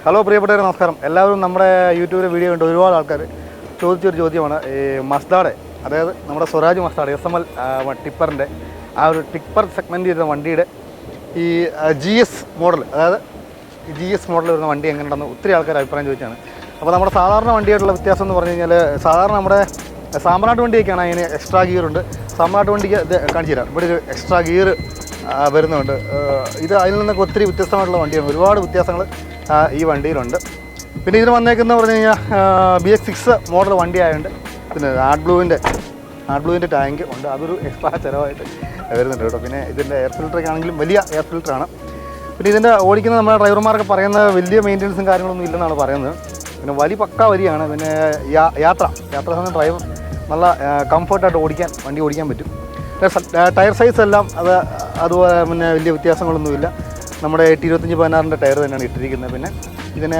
Hello പ്രിയപ്പെട്ടവരെ, നമസ്കാരം. എല്ലാവരും നമ്മുടെ യൂട്യൂബിലെ വീഡിയോ കണ്ട് ഒരുപാട് ആൾക്കാർ ചോദിച്ചൊരു ചോദ്യമാണ് ഈ മസ്താടെ, അതായത് നമ്മുടെ സ്വരാജ് മസ്താഡ് SML ടിപ്പറിൻ്റെ ആ ഒരു ടിപ്പർ സെഗ്മെൻറ്റ് ചെയ്ത വണ്ടിയുടെ ഈ GS മോഡൽ, അതായത് GS മോഡൽ വരുന്ന വണ്ടി എങ്ങനെയുണ്ടെന്ന് ഒത്തിരി ആൾക്കാർ അഭിപ്രായം ചോദിച്ചാണ്. അപ്പോൾ നമ്മുടെ സാധാരണ വണ്ടിയായിട്ടുള്ള വ്യത്യാസം എന്ന് പറഞ്ഞു കഴിഞ്ഞാൽ, സാധാരണ നമ്മുടെ സാമ്പ്രാട്ട് വണ്ടിയൊക്കെയാണ് അതിന് എക്സ്ട്രാ ഗിയറുണ്ട്. സാമ്പ്രാട്ട് വണ്ടിക്ക് ഇത് കാണിച്ചു തരാം. ഇവിടെ ഒരു എക്സ്ട്രാ ഗിയർ വരുന്നുണ്ട്. ഇത് അതിൽ നിന്നൊക്കെ ഒത്തിരി വ്യത്യസ്തമായിട്ടുള്ള വണ്ടിയാണ്. ഒരുപാട് വ്യത്യാസങ്ങൾ ഈ വണ്ടിയിലുണ്ട്. പിന്നെ ഇതിന് വന്നേക്കുന്ന പറഞ്ഞു കഴിഞ്ഞാൽ BX6 മോഡൽ വണ്ടി ആയതുകൊണ്ട് പിന്നെ ആർട്ട് ബ്ലൂവിൻ്റെ ടാങ്ക് ഉണ്ട്. അതൊരു എക്സ്ട്രാ ചിലവായിട്ട് വരുന്നുണ്ട് കേട്ടോ. പിന്നെ ഇതിൻ്റെ എയർ ഫിൽറ്ററൊക്കെ ആണെങ്കിലും വലിയ എയർ ഫിൽറ്ററാണ്. പിന്നെ ഇതിൻ്റെ ഓടിക്കുന്ന നമ്മുടെ ഡ്രൈവർമാരൊക്കെ പറയുന്ന വലിയ മെയിൻ്റനൻസും കാര്യങ്ങളൊന്നും ഇല്ലെന്നാണ് പറയുന്നത്. പിന്നെ വലിയ പക്കാ വരിയാണ്. പിന്നെ യാത്ര സമയം ഡ്രൈവർ നല്ല കംഫർട്ടായിട്ട് വണ്ടി ഓടിക്കാൻ പറ്റും. ടയർ സൈസ് എല്ലാം അതുപോലെ പിന്നെ വലിയ വ്യത്യാസങ്ങളൊന്നുമില്ല. നമ്മുടെ 25-16 ടയർ തന്നെയാണ് ഇട്ടിരിക്കുന്നത്. പിന്നെ ഇതിന്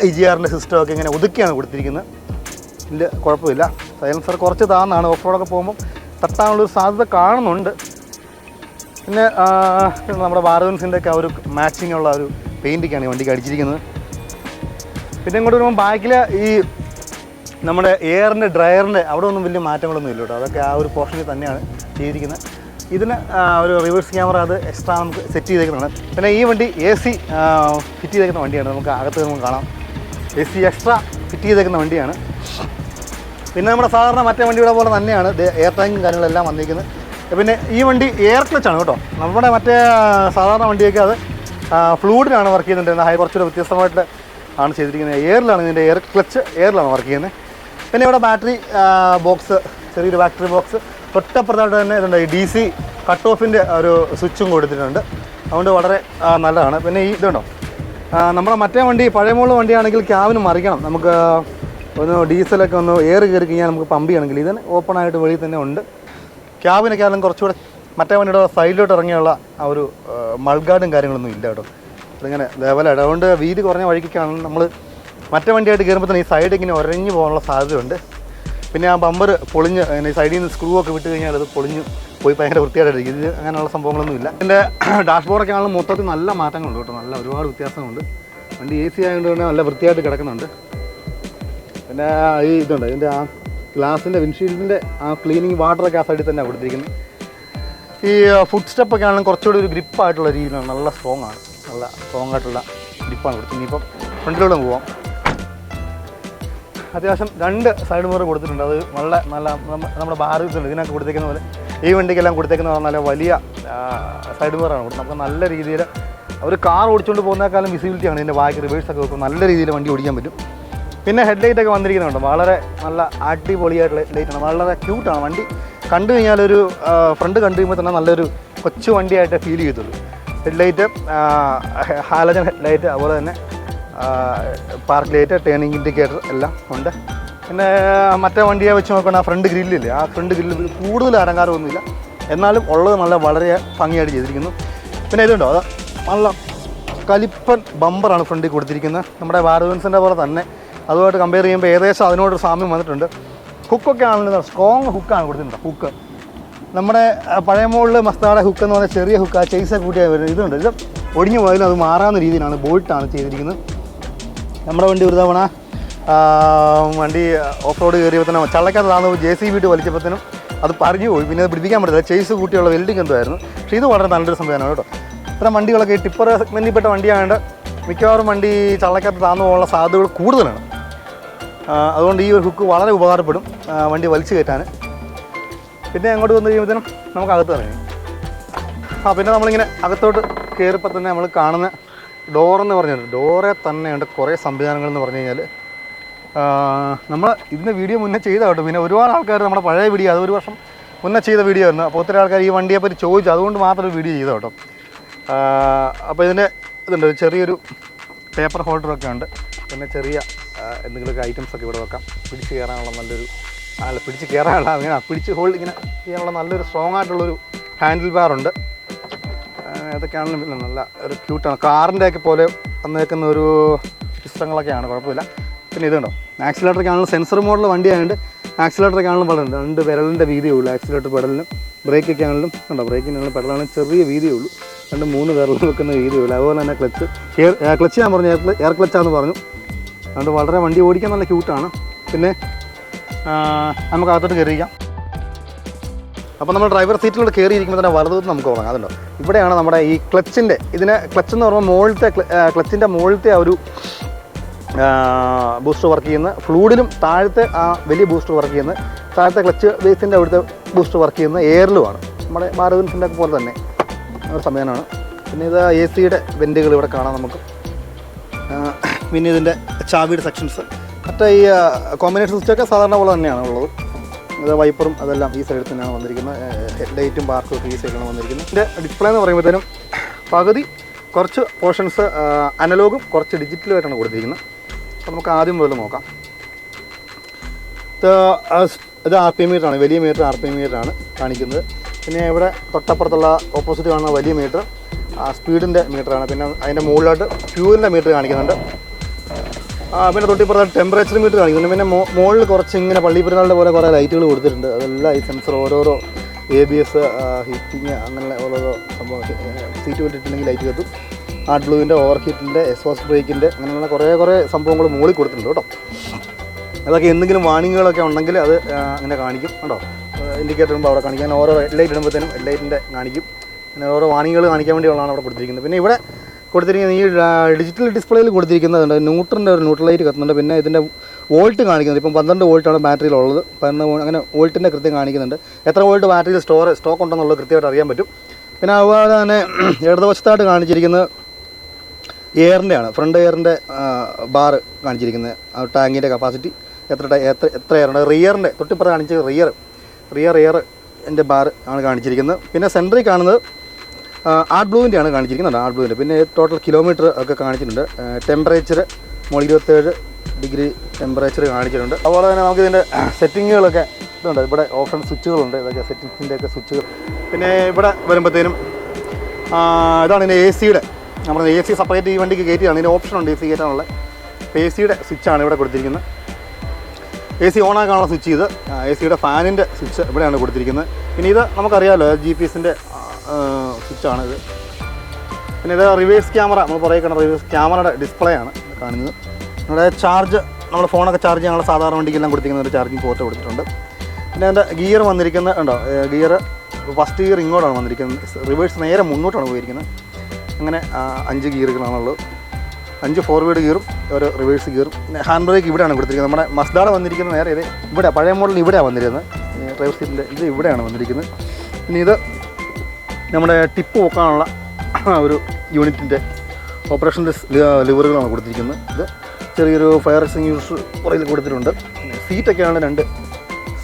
IGR സിസ്റ്റമൊക്കെ ഇങ്ങനെ ഒതുക്കിയാണ് കൊടുത്തിരിക്കുന്നത്. ഇല്ല, കുഴപ്പമില്ല. സൈലൻസർ കുറച്ച് താന്നാണ്. ഓഫ് റോഡൊക്കെ പോകുമ്പോൾ തട്ടാനുള്ളൊരു സാധ്യത കാണുന്നുണ്ട്. പിന്നെ നമ്മുടെ ഭാരതൻസിൻ്റെ ഒക്കെ ഒരു മാച്ചിങ് ഉള്ള ഒരു പെയിൻറ്റൊക്കെയാണ് ഈ വണ്ടിക്ക് അടിച്ചിരിക്കുന്നത്. പിന്നെ ഇങ്ങോട്ട് വരുമ്പോൾ ബാക്കിൽ ഈ നമ്മുടെ എയറിൻ്റെ ഡ്രയറിൻ്റെ അവിടെ ഒന്നും വലിയ മാറ്റങ്ങളൊന്നും ഇല്ല കേട്ടോ. അതൊക്കെ ആ ഒരു പോർഷനിൽ തന്നെയാണ് ചെയ്തിരിക്കുന്നത്. ഇതിന് ഒരു റിവേഴ്സ് ക്യാമറ അത് എക്സ്ട്രാ നമുക്ക് സെറ്റ് ചെയ്തേക്കുന്നതാണ്. പിന്നെ ഈ വണ്ടി AC ഫിറ്റ് ചെയ്തേക്കുന്ന വണ്ടിയാണ്. നമുക്ക് അകത്ത് നമുക്ക് കാണാം, AC എക്സ്ട്രാ ഫിറ്റ് ചെയ്തേക്കുന്ന വണ്ടിയാണ്. പിന്നെ നമ്മുടെ സാധാരണ മറ്റേ വണ്ടിയുടെ പോലെ തന്നെയാണ് എയർ ടാങ്കും കാര്യങ്ങളെല്ലാം വന്നിരിക്കുന്നത്. പിന്നെ ഈ വണ്ടി എയർ ക്ലച്ചാണ് കേട്ടോ. നമ്മുടെ മറ്റേ സാധാരണ വണ്ടിയൊക്കെ അത് ഫ്ലൂയിഡിനാണ് വർക്ക് ചെയ്യുന്നുണ്ടായിരുന്നത്. കുറച്ചുകൂടെ വ്യത്യസ്തമായിട്ട് ആണ് ചെയ്തിരിക്കുന്നത്. എയറിലാണ് ഇതിൻ്റെ എയർ ക്ലച്ച് എയറിലാണ് വർക്ക് ചെയ്യുന്നത്. പിന്നെ ഇവിടെ ബാറ്ററി ബോക്സ്, ചെറിയൊരു ബാറ്ററി ബോക്സ് തൊട്ടപ്പുറത്തായിട്ട് തന്നെ ഇതുണ്ട്. ഈ DC കട്ട് ഓഫിൻ്റെ ഒരു സ്വിച്ചും കൊടുത്തിട്ടുണ്ട്. അതുകൊണ്ട് വളരെ നല്ലതാണ്. പിന്നെ ഈ ഇതുണ്ടോ, നമ്മുടെ മറ്റേ വണ്ടി പഴയ മോഡൽ വണ്ടിയാണെങ്കിൽ ക്യാബിന് മറിക്കണം. നമുക്ക് ഒന്ന് ഡീസലൊക്കെ ഒന്ന് എയർ കയറി കഴിഞ്ഞാൽ നമുക്ക് പമ്പ് ചെയ്യണമെങ്കിൽ ഇതിന് ഓപ്പണായിട്ട് വെളിയിൽ തന്നെ ഉണ്ട്. ക്യാബിനൊക്കെ ആണെങ്കിലും കുറച്ചുകൂടെ മറ്റേ വണ്ടിയുടെ സൈഡിലോട്ട് ഇറങ്ങിയുള്ള ആ ഒരു മൾഗാർഡും കാര്യങ്ങളൊന്നും ഇല്ല കേട്ടോ. അതിങ്ങനെ ലെവലാണ്. അതുകൊണ്ട് വീതി കുറഞ്ഞ വഴിക്കൊക്കെയാണ് നമ്മൾ മറ്റേ വണ്ടിയായിട്ട് കയറുമ്പോൾ തന്നെ ഈ സൈഡ് ഇങ്ങനെ ഉരഞ്ഞു പോകാനുള്ള സാധ്യതയുണ്ട്. പിന്നെ ആ ബമ്പർ പൊളിഞ്ഞ് ഈ സൈഡിൽ നിന്ന് സ്ക്രൂ ഒക്കെ വിട്ട് കഴിഞ്ഞാൽ അത് പൊളിഞ്ഞ് പോയി ഭയങ്കര വൃത്തിയായിട്ടിരിക്കും. ഇത് അങ്ങനെയുള്ള സംഭവങ്ങളൊന്നും ഇല്ല. ഇതിൻ്റെ ഡാഷ്ബോർഡൊക്കെ ആണെങ്കിലും മൊത്തത്തിൽ നല്ല മാറ്റങ്ങളുണ്ട് കേട്ടോ. നല്ല ഒരുപാട് വ്യത്യാസമുണ്ട്. വണ്ടി AC ആയതുകൊണ്ട് തന്നെ നല്ല വൃത്തിയായിട്ട് കിടക്കുന്നുണ്ട്. പിന്നെ ഈ ഇതുണ്ട്, ഇതിൻ്റെ ആ ഗ്ലാസിൻ്റെ വിൻഷീൽഡിൻ്റെ ആ ക്ലീനിങ് വാട്ടറൊക്കെ ആ സൈഡിൽ തന്നെയാണ് കൊടുത്തിരിക്കുന്നത്. ഈ ഫുഡ് സ്റ്റെപ്പൊക്കെ ആണെങ്കിലും കുറച്ചുകൂടി ഒരു ഗ്രിപ്പായിട്ടുള്ള രീതിയിലാണ്. നല്ല സ്ട്രോങ് ആയിട്ടുള്ള ഗ്രിപ്പാണ് കൊടുത്തത്. ഇനിയിപ്പം ഫ്രണ്ടിലൂടെ പോവാം. അത്യാവശ്യം 2 സൈഡ് മിറർ കൊടുത്തിട്ടുണ്ട്. അത് നല്ല നമ്മുടെ ഭാരതത്തിൽ ഇതിനൊക്കെ കൊടുത്തേക്കുന്ന പോലെ ഈ വണ്ടിക്കെല്ലാം കൊടുത്തേക്കുന്ന നല്ല വലിയ സൈഡ് മിററാണ് കൊടുത്തത്. നമുക്ക് നല്ല രീതിയിൽ ഒരു കാർ ഓടിച്ചുകൊണ്ട് പോകുന്നേക്കാളും വിസിബിലിറ്റിയാണ് ഇതിൻ്റെ ബാക്ക് റിവേഴ്സൊക്കെ വെക്കും. നല്ല രീതിയിൽ വണ്ടി ഓടിക്കാൻ പറ്റും. പിന്നെ ഹെഡ്ലൈറ്റൊക്കെ വന്നിരിക്കുന്നുണ്ട്. വളരെ നല്ല അടിപൊളിയായിട്ടുള്ള ലൈറ്റാണ്. വളരെ ക്യൂട്ടാണ് വണ്ടി. കണ്ടു കഴിഞ്ഞാൽ ഒരു ഫ്രണ്ട് കണ്ടു കഴിയുമ്പോൾ തന്നെ നല്ലൊരു കൊച്ചു വണ്ടിയായിട്ട് ഫീൽ ചെയ്യത്തുള്ളൂ. ഹെഡ്ലൈറ്റ്, ഹാലജൻ ഹെഡ്ലൈറ്റ്, അതുപോലെ തന്നെ പാർക്ക് ലൈറ്റ്, ടേണിംഗ് ഇൻഡിക്കേറ്റർ എല്ലാം ഉണ്ട്. പിന്നെ മറ്റേ വണ്ടിയെ വെച്ച് നോക്കുകയാണെങ്കിൽ ആ ഫ്രണ്ട് ഗ്രില്ലില്ലേ, ആ ഫ്രണ്ട് ഗ്രില്ല് കൂടുതൽ അലങ്കാരമൊന്നുമില്ല, എന്നാലും ഉള്ളത് നല്ല വളരെ ഭംഗിയായിട്ട് ചെയ്തിരിക്കുന്നു. പിന്നെ ഇതുണ്ടോ, അത് നല്ല കലിപ്പൻ ബമ്പറാണ് ഫ്രണ്ടിൽ കൊടുത്തിരിക്കുന്നത്. നമ്മുടെ ഭാരതൻസിൻ്റെ പോലെ തന്നെ അതുമായിട്ട് കമ്പയർ ചെയ്യുമ്പോൾ ഏകദേശം അതിനോടൊരു സാമ്യം വന്നിട്ടുണ്ട്. ഹുക്കൊക്കെ ആണെങ്കിലും സ്ട്രോങ് ഹുക്കാണ് കൊടുത്തിട്ടുണ്ട്. ഹുക്ക് നമ്മുടെ പഴയ മോഡൽ മസ്താടെ ഹുക്ക് എന്ന് പറഞ്ഞാൽ ചെറിയ ഹുക്ക്, ആ ചേസൊക്കെ കൂട്ടിയാൽ വരുന്നത്. ഇതുണ്ട്, ഇത് ഒടിഞ്ഞു പോയാലും അത് മാറാവുന്ന രീതിയിലാണ് ബോൾട്ടാണ് ചെയ്തിരിക്കുന്നത്. നമ്മുടെ വണ്ടി ഒരു തവണ വണ്ടി ഓഫ് റോഡ് കയറിയപ്പോൾ തന്നെ ചള്ളക്കകത്ത് താന്ന് JCB വലിച്ചപ്പോഴത്തേനും അത് പറഞ്ഞു പോയി. പിന്നെ അത് പിടിപ്പിക്കാൻ പറ്റില്ല, ചേസ് കൂട്ടിയുള്ള വെൽഡിങ് എന്തായിരുന്നു. പക്ഷേ ഇത് വളരെ നല്ലൊരു സംവിധാനമാണ് കേട്ടോ. ഇത്തരം വണ്ടികളൊക്കെ ടിപ്പർ സെഗ്മെൻറ്റിൽപ്പെട്ട വണ്ടിയായതുകൊണ്ട് മിക്കവാറും വണ്ടി ചള്ളക്കകത്ത് താന്നു പോകാനുള്ള സാധ്യതകൾ കൂടുതലാണ്. അതുകൊണ്ട് ഈ ഒരു ഹുക്ക് വളരെ ഉപകാരപ്പെടും വണ്ടി വലിച്ചു കയറ്റാൻ. പിന്നെ അങ്ങോട്ട് വന്നു കഴിയുമ്പോഴത്തേനും നമുക്ക് അകത്ത് ഇറങ്ങി. പിന്നെ നമ്മളിങ്ങനെ അകത്തോട്ട് കയറിയപ്പോൾ തന്നെ നമ്മൾ കാണുന്ന ഡോറെന്ന് പറഞ്ഞാൽ ഡോറെ തന്നെയുണ്ട് കുറേ സംവിധാനങ്ങളെന്ന് പറഞ്ഞു കഴിഞ്ഞാൽ നമ്മൾ ഇതിൻ്റെ വീഡിയോ മുന്നേ ചെയ്ത കേട്ടോ. പിന്നെ ഒരുപാട് ആൾക്കാർ നമ്മുടെ പഴയ വീഡിയോ, അത് 1 വർഷം മുന്നേ ചെയ്ത വീഡിയോ ആയിരുന്നു. അപ്പോൾ ഒത്തിരി ആൾക്കാർ ഈ വണ്ടിയെപ്പറ്റി ചോദിച്ചു, അതുകൊണ്ട് മാത്രം ഒരു വീഡിയോ ചെയ്ത കേട്ടോ. അപ്പോൾ ഇതിൻ്റെ ഇതുണ്ട്, ചെറിയൊരു പേപ്പർ ഹോൾഡറൊക്കെ ഉണ്ട്. പിന്നെ ചെറിയ എന്തെങ്കിലുമൊക്കെ ഐറ്റംസൊക്കെ ഇവിടെ വെക്കാം. പിടിച്ച് കയറാനുള്ള അങ്ങനെ പിടിച്ച് ഹോൾഡ് ഇങ്ങനെ ചെയ്യാനുള്ള നല്ലൊരു സ്ട്രോങ് ആയിട്ടുള്ളൊരു ഹാൻഡിൽ ബാറുണ്ട്. അതൊക്കെയാണെങ്കിലും നല്ല ഒരു ക്യൂട്ടാണ്. കാറിൻ്റെയൊക്കെ പോലെ വന്നേക്കുന്ന ഒരു സിസ്റ്റങ്ങളൊക്കെയാണ്, കുഴപ്പമില്ല. പിന്നെ ഇതുണ്ടോ, ആക്സിലേറ്ററൊക്കെ ആണെങ്കിലും സെൻസർ മോഡൽ വണ്ടിയായതുകൊണ്ട് ആക്സിലേറ്ററൊക്കെ ആണെങ്കിലും വളരെ 2 വിരലിൻ്റെ വീതിയേ ഉള്ളൂ ആക്സിലേറ്റർ പെഡലിന്. ബ്രേക്കൊക്കെ ആണെങ്കിലും കണ്ടോ, ബ്രേക്കിനാണെങ്കിലും പെടലാണെങ്കിൽ ചെറിയ വീതിയേ ഉള്ളൂ, 2-3 വിരൽ വെക്കുന്ന വീതിയേ ഉള്ളൂ. അതുപോലെ തന്നെ ക്ലച്ച് ഞാൻ പറഞ്ഞു എയർ ക്ലച്ചാന്ന് പറഞ്ഞു. അതുകൊണ്ട് വളരെ വണ്ടി ഓടിക്കാൻ നല്ല ക്യൂട്ടാണ്. പിന്നെ നമുക്ക് അകത്തോട്ട് കയറിയിരിക്കാം. അപ്പോൾ നമ്മൾ ഡ്രൈവർ സീറ്റിലൂടെ കയറിയിരിക്കുമ്പോൾ തന്നെ വലതും നമുക്ക് തുടങ്ങാം. അതുണ്ടോ, ഇവിടെയാണ് നമ്മുടെ ഈ ക്ലച്ചിൻ്റെ, ക്ലച്ച് എന്ന് പറയുമ്പോൾ ക്ലച്ചിൻ്റെ മുകളിലത്തെ ആ ഒരു ബൂസ്റ്റർ വർക്ക് ചെയ്യുന്നത്, ഫ്ലൂഡിലും താഴത്തെ ആ വലിയ ബൂസ്റ്റർ വർക്ക് ചെയ്യുന്നത്, താഴത്തെ ക്ലച്ച് ബേസിൻ്റെ അവിടുത്തെ ബൂസ്റ്റർ വർക്ക് ചെയ്യുന്നത് എയറിലുമാണ്. നമ്മുടെ മാരുതിൻ്റെ ഒക്കെ പോലെ തന്നെ ഒരു സംവിധാനമാണ്. പിന്നെ ഇത് AC-യുടെ വെൻറ്റുകൾ ഇവിടെ കാണാം നമുക്ക്. പിന്നെ ഇതിൻ്റെ ചാവിയുടെ സെക്ഷൻസ്, മറ്റേ ഈ കോമ്പിനേഷൻ സിസ്റ്റമൊക്കെ സാധാരണ പോലെ തന്നെയാണ് ഉള്ളത്. ഇത് വൈപ്പറും അതെല്ലാം ഈ സൈഡിൽ തന്നെയാണ് വന്നിരിക്കുന്നത്. ഹെഡ് ലൈറ്റും പാർക്കും ഒക്കെ ഈ സൈഡിലാണ് വന്നിരിക്കുന്നത്. ഇതിൻ്റെ ഡിസ്പ്ലേ എന്ന് പറയുമ്പോഴത്തേനും പകുതി കുറച്ച് പോർഷൻസ് അനലോഗും കുറച്ച് ഡിജിറ്റലുമായിട്ടാണ് കൊടുത്തിരിക്കുന്നത്. അപ്പോൾ നമുക്ക് ആദ്യം മുതൽ നോക്കാം. ഇത് RPM മീറ്ററാണ്, വലിയ മീറ്റർ RPM മീറ്ററാണ് കാണിക്കുന്നത്. പിന്നെ ഇവിടെ തൊട്ടപ്പുറത്തുള്ള ഓപ്പോസിറ്റ് കാണുന്ന വലിയ മീറ്റർ സ്പീഡിൻ്റെ മീറ്ററാണ്. പിന്നെ അതിൻ്റെ മുകളിലോട്ട് ഫ്യൂവലിൻ്റെ മീറ്റർ കാണിക്കുന്നുണ്ട്. പിന്നെ തൊട്ടിപ്പുറത്ത് ടെമ്പറേച്ചർ മീറ്റർ കാണിക്കുന്നുണ്ട്. പിന്നെ മുകളിൽ കുറച്ച് ഇങ്ങനെ പള്ളിപ്പെരുന്നാളിൻ്റെ പോലെ കുറേ ലൈറ്റുകൾ കൊടുത്തിട്ടുണ്ട്. അതെല്ലാം ഈ സെൻസർ ഓരോരോ ABS ഹീറ്റിങ് അങ്ങനെ ഓരോരോ സംഭവം. സീറ്റ് വിട്ടിട്ടുണ്ടെങ്കിൽ ലൈറ്റ് കത്തും. ആർട്ട് ബ്ലൂവിൻ്റെ, ഓവർ ഹീറ്റിൻ്റെ, എക്സോസ്റ്റ് ബ്രേക്കിൻ്റെ അങ്ങനെയുള്ള കുറേ സംഭവങ്ങൾ മുകളിൽ കൊടുത്തിട്ടുണ്ട് കേട്ടോ. അതൊക്കെ എന്തെങ്കിലും വാണിങ്ങുകളൊക്കെ ഉണ്ടെങ്കിൽ അത് അങ്ങനെ കാണിക്കും കേട്ടോ. ഇൻഡിക്കേറ്റർ ഇടുമ്പോൾ അവിടെ കാണിക്കാൻ, ഓരോ ഹെഡ് ലൈറ്റ് ഇടുമ്പോഴത്തേനും ഹെഡ് ലൈറ്റിൻ്റെ കാണിക്കും. പിന്നെ ഓരോ വാണിങ്ങുകൾ കാണിക്കാൻ വേണ്ടിയുള്ളതാണ് അവിടെ കൊടുത്തിരിക്കുന്നത്. പിന്നെ ഇവിടെ കൊടുത്തിരിക്കുന്നത് ഈ ഡിജിറ്റൽ ഡിസ്പ്ലേയിൽ കൊടുത്തിരിക്കുന്നതുണ്ട്. ന്യൂട്രലിൻ്റെ ഒരു ന്യൂട്രൽ ലൈറ്റ് കത്തുന്നുണ്ട്. പിന്നെ ഇതിൻ്റെ വോൾട്ട് കാണിക്കുന്നത്, ഇപ്പം 12 വോൾട്ടാണ് ബാറ്ററിയിലുള്ളത്. 12 അങ്ങനെ വോൾട്ടിൻ്റെ കൃത്യം കാണിക്കുന്നുണ്ട്. എത്ര വോൾട്ട് ബാറ്ററിയിൽ സ്റ്റോക്ക് ഉണ്ടെന്നുള്ളത് കൃത്യമായിട്ട് അറിയാൻ പറ്റും. പിന്നെ അതുപോലെ തന്നെ ഇടതുവശത്തായിട്ട് കാണിച്ചിരിക്കുന്നത് എയറിൻ്റെയാണ്, ഫ്രണ്ട് എയറിൻ്റെ ബാർ കാണിച്ചിരിക്കുന്നത്. ആ ടാങ്കിൻ്റെ കപ്പാസിറ്റി എത്ര എയറുണ്ട്. റിയറിൻ്റെ തൊട്ടിപ്പുറത്ത് കാണിച്ചത് റിയർ എൻ്റെ ബാർ ആണ് കാണിച്ചിരിക്കുന്നത്. പിന്നെ സെൻട്രിൽ കാണുന്നത് ആർട്ട് ബ്ലൂവിൻ്റെയാണ് കാണിച്ചിരിക്കുന്നത്. ആർട്ട് ബ്ലൂവിൻ്റെ പിന്നെ ടോട്ടൽ കിലോമീറ്റർ ഒക്കെ കാണിച്ചിട്ടുണ്ട്. ടെമ്പറേച്ചർ 27 ഡിഗ്രി ടെമ്പറേച്ചർ കാണിച്ചിട്ടുണ്ട്. അതുപോലെ തന്നെ നമുക്ക് ഇതിൻ്റെ സെറ്റിങ്ങുകളൊക്കെ ഇതുണ്ട്. ഇവിടെ ഓപ്ഷൻ സ്വിച്ചുകളുണ്ട്, ഇതൊക്കെ സെറ്റിങ്സിൻ്റെയൊക്കെ സ്വിച്ചുകൾ. പിന്നെ ഇവിടെ വരുമ്പോഴത്തേനും ഇതാണ് ഇതിൻ്റെ AC-യുടെ, നമ്മൾ AC സെപ്പറേറ്റ് ഈ വണ്ടിക്ക് കയറ്റിയാണ്. ഇതിൻ്റെ ഓപ്ഷനുണ്ട് AC കയറ്റാനുള്ള. അപ്പോൾ AC-യുടെ സ്വിച്ചാണ് ഇവിടെ കൊടുത്തിരിക്കുന്നത്. AC ഓണാക്കാനുള്ള സ്വിച്ച് ഇത്. AC-യുടെ ഫാനിൻ്റെ സ്വിച്ച് ഇവിടെയാണ് കൊടുത്തിരിക്കുന്നത്. പിന്നെ ഇത് നമുക്കറിയാമല്ലോ GPS-ൻ്റെ സ്വിച്ചാണ് ഇത്. പിന്നെ ഇത് റിവേഴ്സ് ക്യാമറ, നമ്മൾ പുറകെ കാണുന്ന റിവേഴ്സ് ക്യാമറയുടെ ഡിസ്പ്ലേ ആണ് കാണുന്നത്. നമ്മുടെ ചാർജ്, നമ്മൾ ഫോണൊക്കെ ചാർജ് ചെയ്യാനുള്ള സാധാരണ വണ്ടിക്കെല്ലാം കൊടുത്തിരിക്കുന്ന ഒരു ചാർജിങ് പോർട്ട് കൊടുത്തിട്ടുണ്ട്. പിന്നെ അതിൻ്റെ ഗിയർ വന്നിരിക്കുന്നത് ഉണ്ടോ, ഗിയർ ഫസ്റ്റ് ഗിയർ ഇങ്ങോട്ടാണ് വന്നിരിക്കുന്നത്, റിവേഴ്സ് നേരെ മുന്നോട്ടാണ് പോയിരിക്കുന്നത്. അങ്ങനെ 5 ഗിയറുകളാണുള്ളത്. 5 ഫോർവേഡ് ഗിയറും ഒരു റിവേഴ്സ് ഗിയറും. പിന്നെ ഹാൻഡ് ബ്രേക്ക് ഇവിടെയാണ് കൊടുത്തിരിക്കുന്നത്. നമ്മുടെ മസ്ദാടെ വന്നിരിക്കുന്നത് നേരെ ഇത് ഇവിടെ പഴയ മോഡൽ ഇവിടെയാണ് വന്നിരുന്നത്. ഡ്രൈവർ സീറ്റിൻ്റെ ഇത് ഇവിടെയാണ് വന്നിരിക്കുന്നത്. പിന്നെ ഇത് നമ്മുടെ ടിപ്പ് നോക്കാനുള്ള ഒരു യൂണിറ്റിൻ്റെ ഓപ്പറേഷൻ ലിവറുകളാണ് കൊടുത്തിരിക്കുന്നത്. ഇത് ചെറിയൊരു ഫയർ എക്സ്റ്റിംഗ്വിഷർ പുറകിൽ കൊടുത്തിട്ടുണ്ട്. പിന്നെ സീറ്റൊക്കെയാണ് 2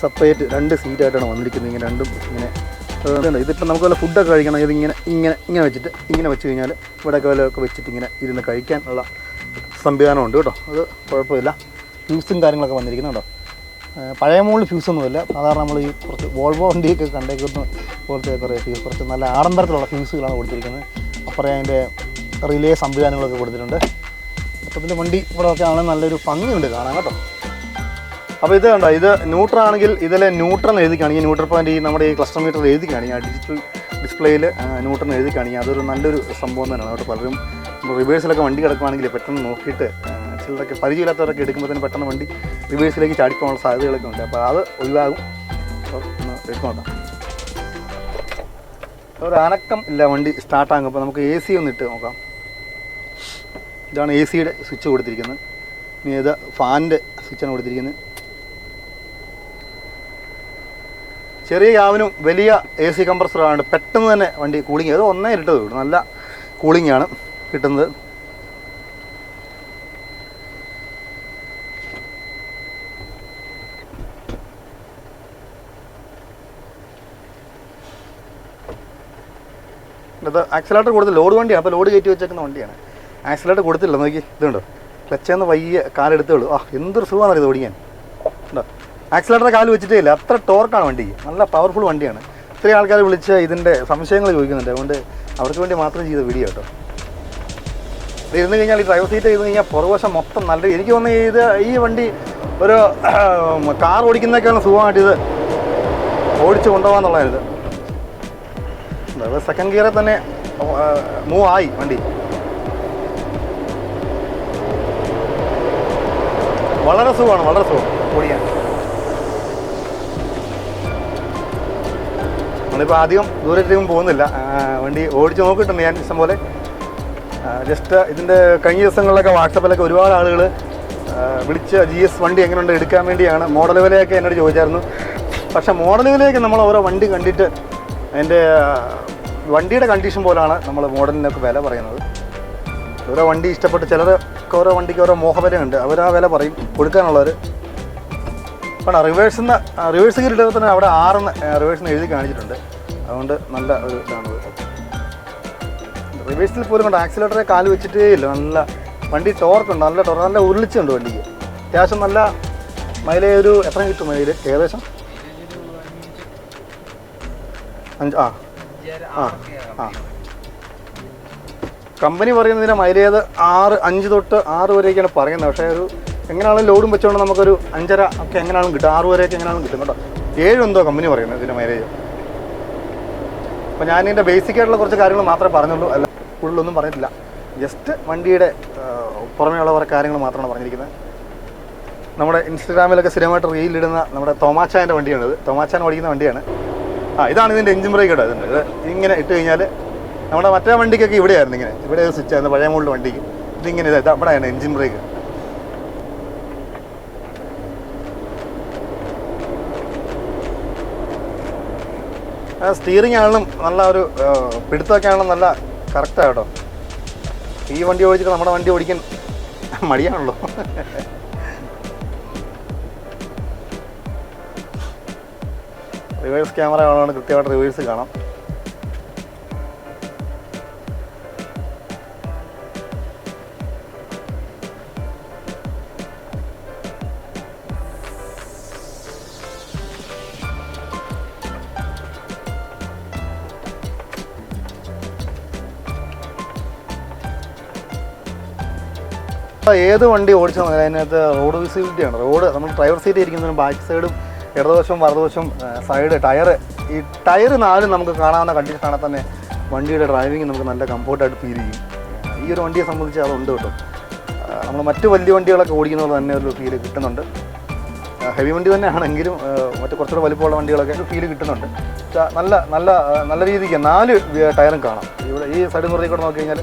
സെപ്പറേറ്റ് 2 സീറ്റായിട്ടാണ് വന്നിരിക്കുന്നത്. ഇങ്ങനെ രണ്ടും ഇങ്ങനെ ഇതിപ്പോൾ നമുക്ക് വല്ല ഫുഡൊക്കെ കഴിക്കണം, ഇങ്ങനെ വെച്ചിട്ട് ഇങ്ങനെ വെച്ച് കഴിഞ്ഞാൽ ഇവിടെയൊക്കെ വല്ലതൊക്കെ വെച്ചിട്ട് ഇങ്ങനെ ഇരുന്ന് കഴിക്കാനുള്ള സംവിധാനമുണ്ട് കേട്ടോ. അത് കുഴപ്പമില്ല. ഫ്യൂസും കാര്യങ്ങളൊക്കെ വന്നിരിക്കുന്നു കേട്ടോ. പഴയ മോളിൽ ഫ്യൂസൊന്നുമില്ല. സാധാരണ നമ്മൾ ഈ കുറച്ച് വോൾവോ വണ്ടിയൊക്കെ കണ്ടേക്കുന്ന പോലത്തെ കുറച്ച് നല്ല ആഡംബരത്തിലുള്ള ഫ്യൂസുകളാണ് കൊടുത്തിരിക്കുന്നത്. അപ്പുറം അതിൻ്റെ റിലേ സംവിധാനങ്ങളൊക്കെ കൊടുത്തിട്ടുണ്ട്. മൊത്തത്തിൽ വണ്ടി ഇവിടെ ഒക്കെ ആണെങ്കിൽ നല്ലൊരു ഭംഗിയുണ്ട് കാണാൻ കേട്ടോ. അപ്പോൾ ഇത് കണ്ടോ, ഇത് ന്യൂട്രൽ ആണെങ്കിൽ ഇതിൽ ന്യൂട്രൽ എഴുതി കാണിക്കുക. ന്യൂട്രൽ പോയിൻ്റ് ഈ നമ്മുടെ ഈ ക്ലസ്റ്റർ മീറ്റർ എഴുതി കാണിക്കുക. ഡിജിറ്റൽ ഡിസ്പ്ലേയിൽ ന്യൂട്രൽ എഴുതി കാണിക്കുക. അതൊരു നല്ലൊരു സംഭവം തന്നെയാണ്. അതുകൊണ്ട് പലരും റിവേഴ്സിലൊക്കെ വണ്ടി കിടക്കുകയാണെങ്കിൽ പെട്ടെന്ന് നോക്കിയിട്ട് ചിലരൊക്കെ പരിചയമില്ലാത്തവരൊക്കെ എടുക്കുമ്പോഴത്തേന് പെട്ടെന്ന് വണ്ടി റിവേഴ്സിലേക്ക് ചാടിപ്പോകാനുള്ള സാധ്യതകളൊക്കെ ഉണ്ട്. അപ്പോൾ അത് ഒഴിവാകും. അപ്പോൾ ഒന്ന് എടുത്തു നോക്കാം. ഒരു അനക്കം ഇല്ല വണ്ടി സ്റ്റാർട്ടാകും. അപ്പോൾ നമുക്ക് AC ഒന്ന് ഇട്ട് നോക്കാം. ഇതാണ് AC-യുടെ സ്വിച്ച് കൊടുത്തിരിക്കുന്നത്. ഇനി ഇത് ഫാനിൻ്റെ സ്വിച്ചാണ് കൊടുത്തിരിക്കുന്നത്. ചെറിയ യാവിനും വലിയ AC കംപ്രസറാണ്. പെട്ടെന്ന് തന്നെ വണ്ടി കൂളിങ്, അത് 1.2 നല്ല കൂളിംഗാണ് കിട്ടുന്നത്. ഇത് ആക്സിലേറ്റർ കൊടുത്ത് ലോഡ് വണ്ടിയാണ്. അപ്പോൾ ലോഡ് കയറ്റി വെച്ചേക്കുന്ന വണ്ടിയാണ്. ആക്സിലേറ്റർ കൊടുത്തില്ല. നോക്കി ഇതുണ്ടോ, ക്ലച്ചേന്ന് വയ്യ കാലെടുത്തുള്ളൂ. എന്തൊരു സുഖമാണെന്ന് ഇത് ഓടിക്കാൻ. ഉണ്ടോ, ആക്സിലേറ്റർ കാല് വെച്ചിട്ടേ ഇല്ല, അത്ര ടോർക്കാണ് വണ്ടിക്ക്. നല്ല പവർഫുൾ വണ്ടിയാണ്. ഇത്രയും ആൾക്കാർ വിളിച്ച് ഇതിൻ്റെ സംശയങ്ങൾ ചോദിക്കുന്നുണ്ട്. അതുകൊണ്ട് അവർക്ക് വേണ്ടി മാത്രം ചെയ്ത വീഡിയോ കേട്ടോ. ഇത് ഇരുന്ന് കഴിഞ്ഞാൽ, ഈ ഡ്രൈവർ സീറ്റ് ഇരുന്ന് കഴിഞ്ഞാൽ പുറകുവശം മൊത്തം നല്ല, എനിക്ക് തോന്നുന്നത് ഈ വണ്ടി ഒരു കാർ ഓടിക്കുന്നതൊക്കെയാണ് സുഖമായിട്ട് ഇത് ഓടിച്ച് കൊണ്ടുപോകാന്നുള്ളതായിരുന്നു. ഉണ്ട്. അത് സെക്കൻഡ് ഗിയറിൽ തന്നെ മൂവ് ആയി വണ്ടി. വളരെ സുഖമാണ്, വളരെ സുഖം ഓടിക്കാൻ. നമ്മളിപ്പോൾ അധികം ദൂരത്തേക്കും പോകുന്നില്ല, വണ്ടി ഓടിച്ച് നോക്കിയിട്ടുണ്ട് ഞാൻ ഇഷ്ടംപോലെ. ജസ്റ്റ് ഇതിൻ്റെ കഴിഞ്ഞ ദിവസങ്ങളിലൊക്കെ വാട്സപ്പിലൊക്കെ ഒരുപാട് ആളുകൾ വിളിച്ച് GS വണ്ടി എങ്ങനെയുണ്ട് എടുക്കാൻ വേണ്ടിയാണ്. മോഡൽ വിലയൊക്കെ എന്നോട് ചോദിച്ചായിരുന്നു. പക്ഷേ മോഡൽ വിലയൊക്കെ നമ്മൾ ഓരോ വണ്ടി കണ്ടിട്ട് അതിൻ്റെ വണ്ടിയുടെ കണ്ടീഷൻ പോലാണ് നമ്മൾ മോഡലിനൊക്കെ വില പറയുന്നത്. ഓരോ വണ്ടി ഇഷ്ടപ്പെട്ട് ചിലർക്ക് ഓരോ വണ്ടിക്ക് ഓരോ മോഹവിലയുണ്ട്, അവർ ആ വില പറയും കൊടുക്കാനുള്ളവർ. അപ്പോൾ റിവേഴ്സ് ഗിയർ ഇടുമ്പോൾ തന്നെ അവിടെ 6 റിവേഴ്സിന് എഴുതി കാണിച്ചിട്ടുണ്ട്. അതുകൊണ്ട് നല്ല ഒരു ഇതാണ്. റിവേഴ്സിൽ പോലും കൊണ്ട് ആക്സിലേറ്ററെ കാല് വെച്ചിട്ടേ ഇല്ല. നല്ല വണ്ടി ടോർക്കുണ്ട്, നല്ല ടോർക്ക്, നല്ല ഉരുളിച്ചുണ്ട് വണ്ടിക്ക്. അത്യാവശ്യം നല്ല മൈലേജ് ഒരു എത്ര കിട്ടും മൈലേജ്? ഏകദേശം 5 കമ്പനി പറയുന്നതിന് മൈലേജ് 5 തൊട്ട് 6 വരെയൊക്കെയാണ് പറയുന്നത്. പക്ഷേ ഒരു എങ്ങനെയാണെങ്കിലും ലോഡും വെച്ചുകൊണ്ട് നമുക്കൊരു 5.5 ഒക്കെ എങ്ങനെയാണെങ്കിലും കിട്ടും, 6 വരെയൊക്കെ എങ്ങനെയാണെങ്കിലും കിട്ടും കേട്ടോ. 7 എന്തോ കമ്പനി പറയുന്നത് ഇതിൻ്റെ മൈലേജ്. അപ്പോൾ ഞാൻ ഇതിൻ്റെ ബേസിക് ആയിട്ടുള്ള കുറച്ച് കാര്യങ്ങൾ മാത്രമേ പറഞ്ഞുള്ളൂ, അല്ല കൂടുതലൊന്നും പറഞ്ഞിട്ടില്ല. ജസ്റ്റ് വണ്ടിയുടെ പുറമേയുള്ള കുറേ കാര്യങ്ങൾ മാത്രമാണ് പറഞ്ഞിരിക്കുന്നത്. നമ്മുടെ ഇൻസ്റ്റഗ്രാമിലൊക്കെ സ്ഥിരമായിട്ട് റീലിടുന്ന നമ്മുടെ തോമാച്ചാൻ്റെ വണ്ടിയാണിത്. തോമാച്ചാൻ ഓടിക്കുന്ന വണ്ടിയാണ്. ഇതാണ് ഇതിൻ്റെ എഞ്ചിൻ ബ്രേക്ക് കേട്ടോ. ഇത് ഇങ്ങനെ ഇട്ട് കഴിഞ്ഞാൽ നമ്മുടെ മറ്റേ വണ്ടിക്കൊക്കെ ഇവിടെയായിരുന്നു, ഇങ്ങനെ ഇവിടെ സ്വിച്ച് ആയിരുന്നു പഴയ മോഡൽ വണ്ടിക്ക്. ഇതിങ്ങനെ ഇവിടെയാണ് എഞ്ചിൻ ബ്രേക്ക്. സ്റ്റിയറിംഗ് ആണെങ്കിലും നല്ല ഒരു പിടുത്തമൊക്കെ ആണെങ്കിലും നല്ല കറക്റ്റാണ് കേട്ടോ. ഈ വണ്ടി ഓടിച്ചിട്ട് നമ്മുടെ വണ്ടി ഓടിക്കാൻ മടിയാണല്ലോ. റിവേഴ്സ് ക്യാമറ കാണുകയാണ്, കൃത്യമായിട്ട് റിവേഴ്സ് കാണാം. ഏത് വണ്ടി ഓടിച്ചാൽ മതി അതിനകത്ത് റോഡ് വിസിബിലിറ്റിയാണ്. റോഡ് നമ്മൾ ഡ്രൈവർ സീറ്റ് ഇരിക്കുന്നതിന് ബാക്ക് സൈഡും ഇടതുവശവും വലതുവശവും സൈഡ് ഈ ടയർ 4 നമുക്ക് കാണാവുന്ന കണ്ടീഷനാണെങ്കിൽ തന്നെ വണ്ടിയുടെ ഡ്രൈവിങ് നമുക്ക് നല്ല കംഫോർട്ടായിട്ട് ഫീൽ ചെയ്യും. ഈ ഒരു വണ്ടിയെ സംബന്ധിച്ച് അതുണ്ട് കേട്ടോ. നമ്മൾ മറ്റ് വലിയ വണ്ടികളൊക്കെ ഓടിക്കുന്നത് തന്നെ ഒരു ഫീല് കിട്ടുന്നുണ്ട്. ഹെവി വണ്ടി തന്നെ ആണെങ്കിലും മറ്റ് കുറച്ചുകൂടെ വലിപ്പമുള്ള വണ്ടികളൊക്കെ ഒരു ഫീല് കിട്ടുന്നുണ്ട്. നല്ല നല്ല നല്ല രീതിക്ക് 4 ടയറും കാണാം. ഇവിടെ ഈ സൈഡ് മുറിയിൽ കൂടെ നോക്കി കഴിഞ്ഞാൽ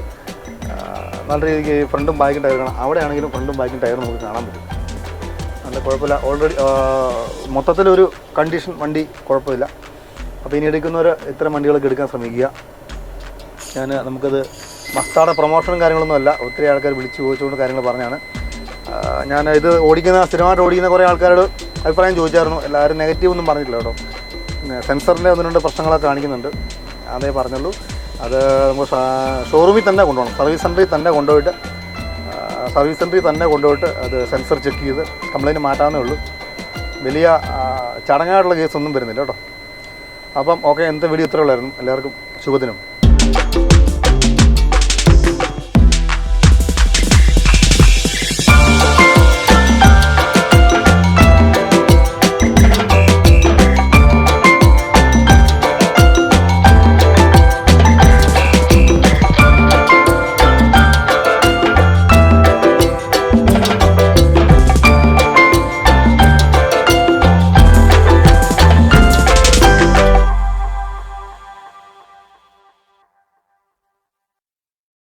നല്ല രീതിക്ക് ഫ്രണ്ടും ബാക്കും ടയർ കാണാം. അവിടെ ആണെങ്കിലും ഫ്രണ്ടും ബാക്കും ടയർ നമുക്ക് കാണാൻ പറ്റും. നല്ല കുഴപ്പമില്ല. ഓൾറെഡി മൊത്തത്തിലൊരു കണ്ടീഷൻ വണ്ടി കുഴപ്പമില്ല. അപ്പോൾ ഇനി എടുക്കുന്നവർ ഇത്തരം വണ്ടികളൊക്കെ എടുക്കാൻ ശ്രമിക്കുക. നമുക്കത് മസ്താടെ പ്രൊമോഷനും കാര്യങ്ങളൊന്നും അല്ല, ഒത്തിരി ആൾക്കാർ വിളിച്ച് ചോദിച്ചുകൊണ്ട് കാര്യങ്ങൾ പറഞ്ഞാണ്. ഞാൻ ഇത് സ്ഥിരമായിട്ട് ഓടിക്കുന്ന കുറേ ആൾക്കാരോട് അഭിപ്രായം ചോദിച്ചായിരുന്നു. എല്ലാവരും നെഗറ്റീവ് ഒന്നും പറഞ്ഞിട്ടില്ല കേട്ടോ. സെൻസറിൻ്റെ 1-2 പ്രശ്നങ്ങളൊക്കെ കാണിക്കുന്നുണ്ട്, അതേ പറഞ്ഞുള്ളൂ. അത് നമുക്ക് ഷോറൂമിൽ തന്നെ കൊണ്ടുപോകണം, സർവീസ് സെൻറ്ററിൽ തന്നെ കൊണ്ടുപോയിട്ട് അത് സെൻസർ ചെക്ക് ചെയ്ത് കംപ്ലയിൻറ്റ് മാറ്റാവുന്നേ ഉള്ളൂ. വലിയ ചടങ്ങായിട്ടുള്ള കേസൊന്നും വരുന്നില്ല കേട്ടോ. അപ്പം ഓക്കെ, ഇന്നത്തെ വീഡിയോ ഇത്രയുള്ളായിരുന്നു. എല്ലാവർക്കും ശുഭദിനം.